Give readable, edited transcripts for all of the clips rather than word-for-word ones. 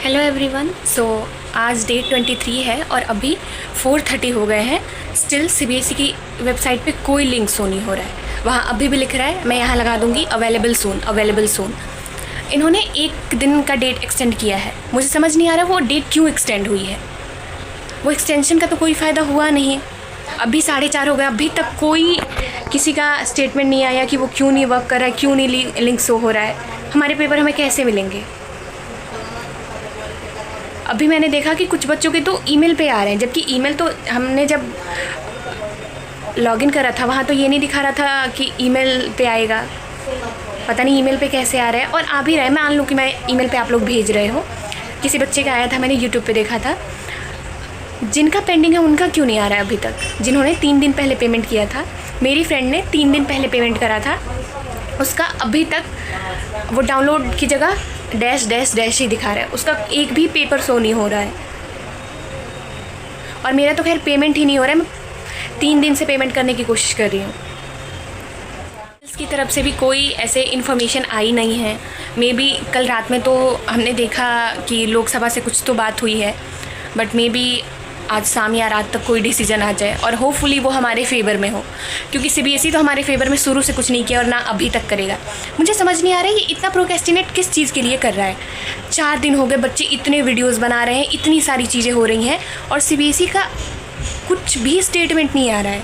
Hello everyone. सो आज date 23 है और अभी 4:30 हो गए हैं। स्टिल सीबीएसई की वेबसाइट पे कोई लिंक शो नहीं हो रहा है। वहाँ अभी भी लिख रहा है, मैं यहाँ लगा दूँगी अवेलेबल सून, अवेलेबल सून। इन्होंने एक दिन का डेट एक्सटेंड किया है। मुझे समझ नहीं आ रहा वो डेट क्यों एक्सटेंड हुई है। वो एक्सटेंशन का तो कोई फ़ायदा हुआ नहीं। अभी 4:30 हो गए, अभी तक कोई किसी का स्टेटमेंट नहीं आया कि वो क्यों नहीं वर्क कर रहा है, क्यों नहीं लिंक शो हो रहा है। हमारे पेपर हमें कैसे मिलेंगे। अभी मैंने देखा कि कुछ बच्चों के तो ईमेल पे आ रहे हैं, जबकि ईमेल तो हमने जब लॉगिन करा था वहाँ तो ये नहीं दिखा रहा था कि ईमेल पे आएगा। पता नहीं ईमेल पे कैसे आ रहा है। और आ भी रहा है, मान लूँ कि मैं ईमेल पे आप लोग भेज रहे हो। किसी बच्चे का आया था, मैंने यूट्यूब पे देखा था। जिनका पेंडिंग है उनका क्यों नहीं आ रहा है अभी तक। जिन्होंने 3 दिन पहले पेमेंट किया था, मेरी फ्रेंड ने 3 दिन पहले पेमेंट करा था, उसका अभी तक वो डाउनलोड की जगह डैश डैश डैश ही दिखा रहा है। उसका एक भी पेपर शो नहीं हो रहा है। और मेरा तो खैर पेमेंट ही नहीं हो रहा है। मैं 3 दिन से पेमेंट करने की कोशिश कर रही हूँ। इसकी तरफ से भी कोई ऐसे इन्फॉर्मेशन आई नहीं है। मे बी कल रात में तो हमने देखा कि लोकसभा से कुछ तो बात हुई है, बट मे बी आज शाम या रात तक कोई डिसीजन आ जाए और होपफुली वो हमारे फेवर में हो, क्योंकि सीबीएसई तो हमारे फेवर में शुरू से कुछ नहीं किया और ना अभी तक करेगा। मुझे समझ नहीं आ रहा है ये इतना प्रोक्रेस्टिनेट किस चीज़ के लिए कर रहा है। 4 दिन हो गए, बच्चे इतने वीडियोस बना रहे हैं, इतनी सारी चीज़ें हो रही हैं और सीबीएसई का कुछ भी स्टेटमेंट नहीं आ रहा है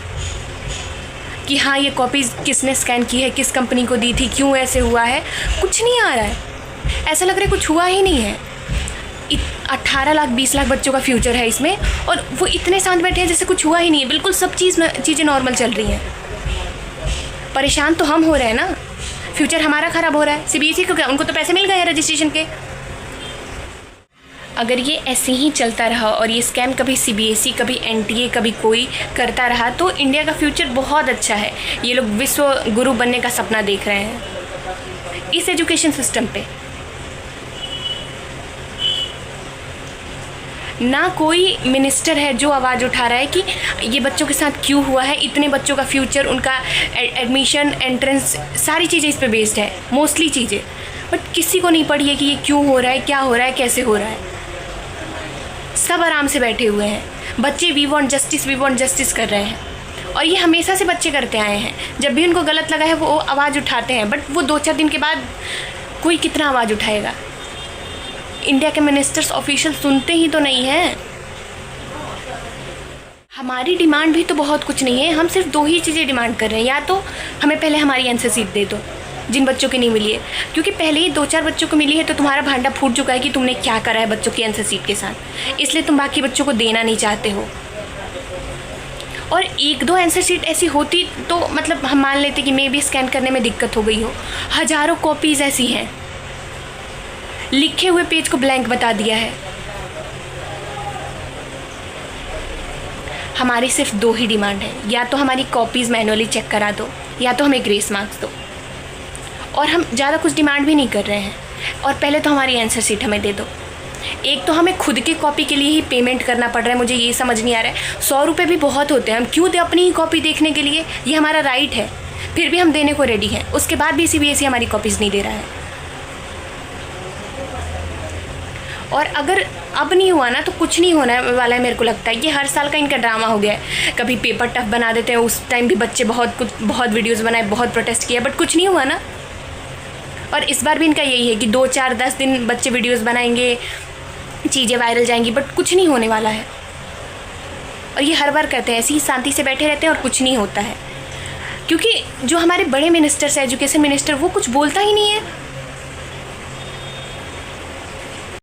कि हाँ ये कॉपीज़ किसने स्कैन की है, किस कंपनी को दी थी, क्यों ऐसे हुआ है। कुछ नहीं आ रहा है। ऐसा लग रहा है कुछ हुआ ही नहीं है। 18 लाख 20 लाख बच्चों का फ्यूचर है इसमें और वो इतने शांत बैठे हैं जैसे कुछ हुआ ही नहीं है। बिल्कुल सब चीज़ें नॉर्मल चल रही हैं। परेशान तो हम हो रहे हैं ना, फ्यूचर हमारा ख़राब हो रहा है। सीबीएसई को क्या, उनको तो पैसे मिल गए हैं रजिस्ट्रेशन के। अगर ये ऐसे ही चलता रहा और ये स्कैम कभी सीबीएसई कभी एनटीए कभी कोई करता रहा तो इंडिया का फ्यूचर बहुत अच्छा है। ये लोग विश्व गुरु बनने का सपना देख रहे हैं इस एजुकेशन सिस्टम पे। ना कोई मिनिस्टर है जो आवाज़ उठा रहा है कि ये बच्चों के साथ क्यों हुआ है। इतने बच्चों का फ्यूचर, उनका एडमिशन, एंट्रेंस, सारी चीज़ें इस पे बेस्ड है, मोस्टली चीज़ें। बट किसी को नहीं पड़ी है कि ये क्यों हो रहा है, क्या हो रहा है, कैसे हो रहा है। सब आराम से बैठे हुए हैं। बच्चे वी वांट जस्टिस कर रहे हैं और ये हमेशा से बच्चे करते आए हैं। जब भी उनको गलत लगा है वो आवाज़ उठाते हैं, बट वो 2-4 दिन के बाद कोई कितना आवाज़ उठाएगा। इंडिया के मिनिस्टर्स ऑफिशियल सुनते ही तो नहीं हैं। हमारी डिमांड भी तो बहुत कुछ नहीं है। हम सिर्फ 2 ही चीज़ें डिमांड कर रहे हैं। या तो हमें पहले हमारी आंसर शीट दे दो जिन बच्चों की नहीं मिली है, क्योंकि पहले ही 2-4 बच्चों को मिली है तो तुम्हारा भांडा फूट चुका है कि तुमने क्या करा है बच्चों की आंसर शीट के साथ, इसलिए तुम बाकी बच्चों को देना नहीं चाहते हो। और 1-2 आंसर शीट ऐसी होती तो मतलब हम मान लेते कि मे बी स्कैन करने में दिक्कत हो गई हो। हज़ारों कॉपीज़ ऐसी हैं, लिखे हुए पेज को ब्लैंक बता दिया है। हमारी सिर्फ 2 ही डिमांड है, या तो हमारी कॉपीज़ मैनुअली चेक करा दो या तो हमें ग्रेस मार्क्स दो। और हम ज़्यादा कुछ डिमांड भी नहीं कर रहे हैं। और पहले तो हमारी आंसर शीट हमें दे दो। एक तो हमें खुद की कॉपी के लिए ही पेमेंट करना पड़ रहा है। मुझे ये समझ नहीं आ रहा है। 100 रुपये भी बहुत होते हैं, हम क्यों दें अपनी ही कॉपी देखने के लिए। ये हमारा राइट है, फिर भी हम देने को रेडी हैं। उसके बाद भी सीबीएसई हमारी कॉपीज़ नहीं दे रहा है। और अगर अब नहीं हुआ ना तो कुछ नहीं होने वाला है। मेरे को लगता है ये हर साल का इनका ड्रामा हो गया है। कभी पेपर टफ बना देते हैं, उस टाइम भी बच्चे बहुत वीडियोस बनाए, बहुत प्रोटेस्ट किया, बट कुछ नहीं हुआ ना। और इस बार भी इनका यही है कि 2-4-10 दिन बच्चे वीडियोस बनाएंगे, चीज़ें वायरल जाएंगी, बट कुछ नहीं होने वाला है। और ये हर बार करते हैं, ऐसे ही शांति से बैठे रहते हैं और कुछ नहीं होता है। क्योंकि जो हमारे बड़े मिनिस्टर्स हैं, एजुकेशन मिनिस्टर, वो कुछ बोलता ही नहीं है।